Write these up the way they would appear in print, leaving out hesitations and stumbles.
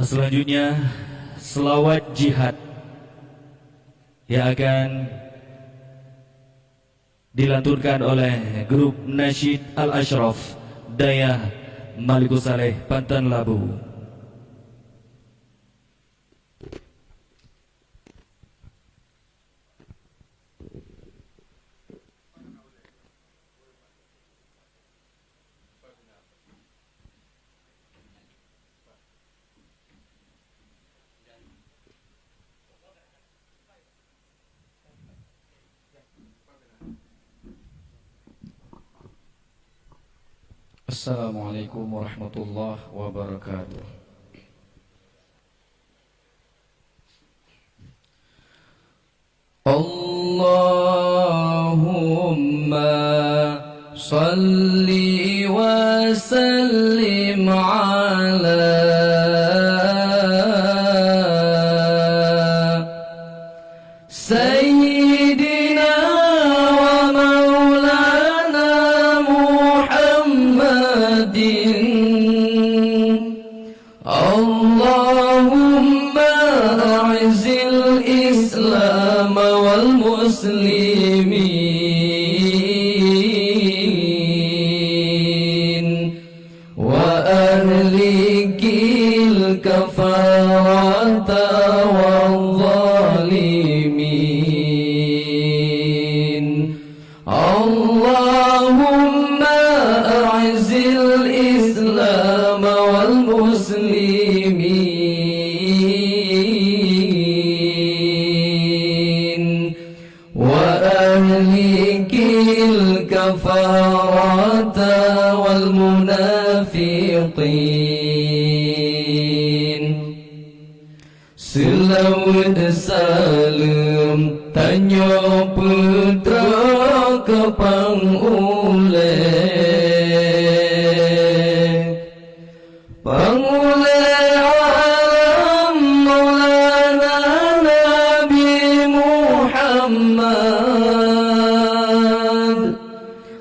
Selanjutnya selawat jihad yang akan dilantunkan oleh grup Nasyid Al-Ashraf Daya Malikus Saleh Pantan Labu. Assalamualaikum warahmatullahi wabarakatuh. Allahumma salli wa sallim ala Sayyidina wa maulana Allahumma a'izil Islam wal muslimin wa ahlikil kafarata wal zalimin. Allahumma a'izil Islam wal muslimin wa ahlikil kafarata wal munafiqin. Selawat salam tanya putra kepang Pangulai alam Maulana Nabi Muhammad.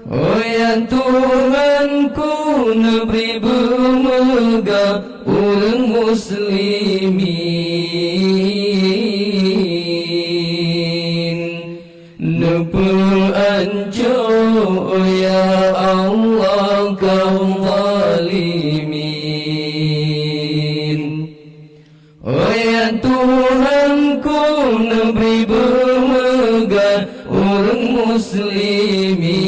Oh ya Tuhanku, Nabi bermegah ulang muslimin. Nepul anjo ya Allah kaum zalimin. Oh ya Tuhanku, Nabi bermegah orang muslimin.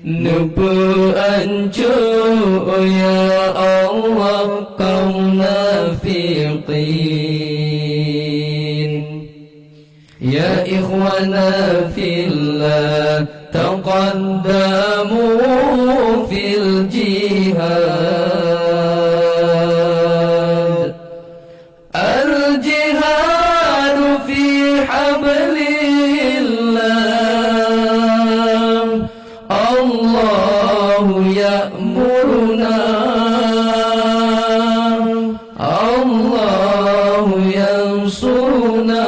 Nepul anjo ya Allah kaum nafiqin. Ya ikhwana fillah taqaddamu fil jihad. Al-jihad fi hablillah. Allahu ya'muruna, Allahu yansuruna.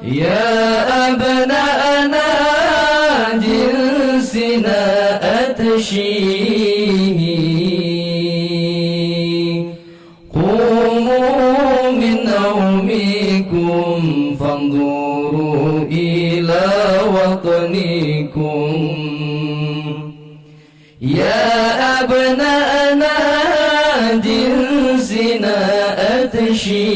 Ya abna'ana jinsina atshi qumu min nawmikum fanzuru ila watnikum. Ya abna'ana jinsina atshi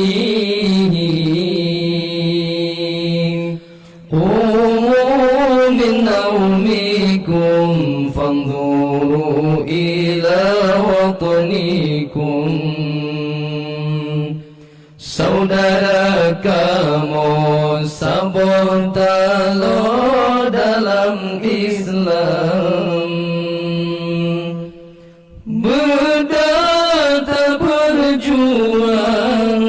قوموا من نومكم فانظروا إلى وطنكم. Saudara kamu sabotalo dalam Islam, berdata berjuang,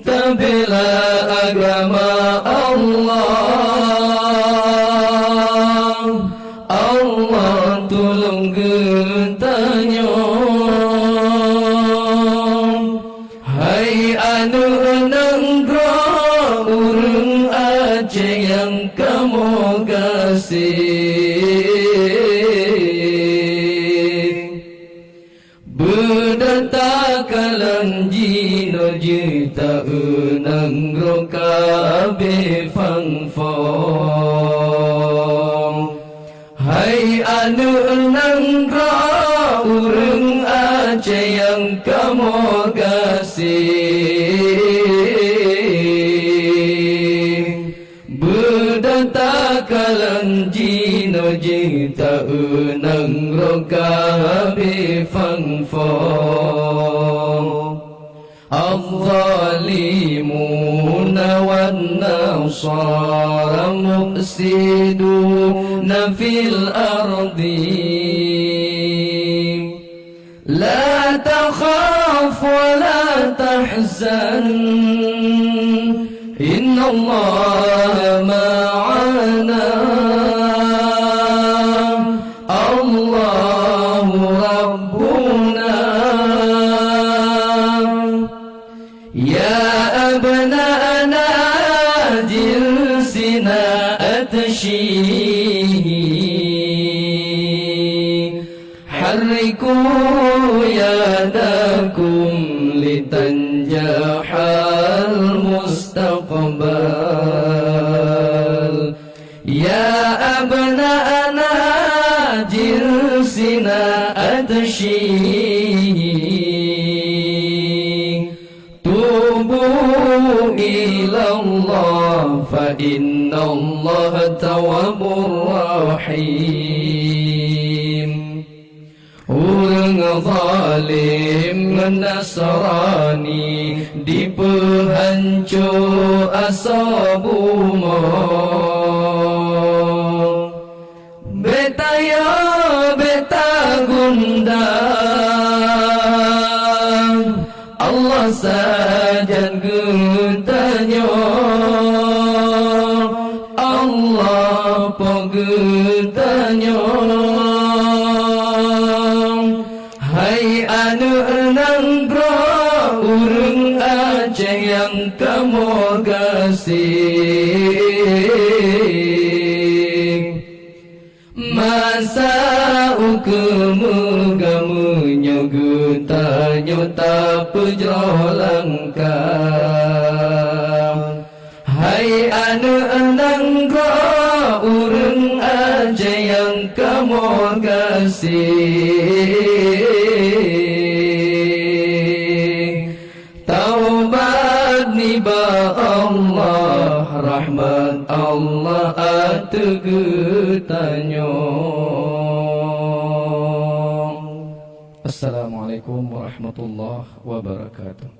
tabela agama Allah tolong getanya. Hai anak negara urang Aceh yang kamu kasih, jita nang roka be phang phong hai anu nang ro urang Aceh yang kamu kasih berdantakalan jino jita nang roka be phang phong الظالمون والنصارى مفسدون في الأرض لا تخاف ولا تحزن إن الله معنا الله ربنا يا أبناءنا جلسنا أتشيه حركوا يدكم لتنجح المستقبل يا أبناءنا جلسنا أتشيه توبوا إلى الله فإن الله تواب رحيم Orang zalim Nasrani di pehancur asabumo beta ya beta gundang Allah saja gentanya Allah pegentanya hai anu nang bro urang Aceh yang kamu kasih masa ukemu-gamunya gentanya tak pejolangkan hai anu nang bro urang Aceh yang kamu kasih taubat niba Allah rahmat Allah atugetanyo. Assalamualaikum warahmatullahi wabarakatuh.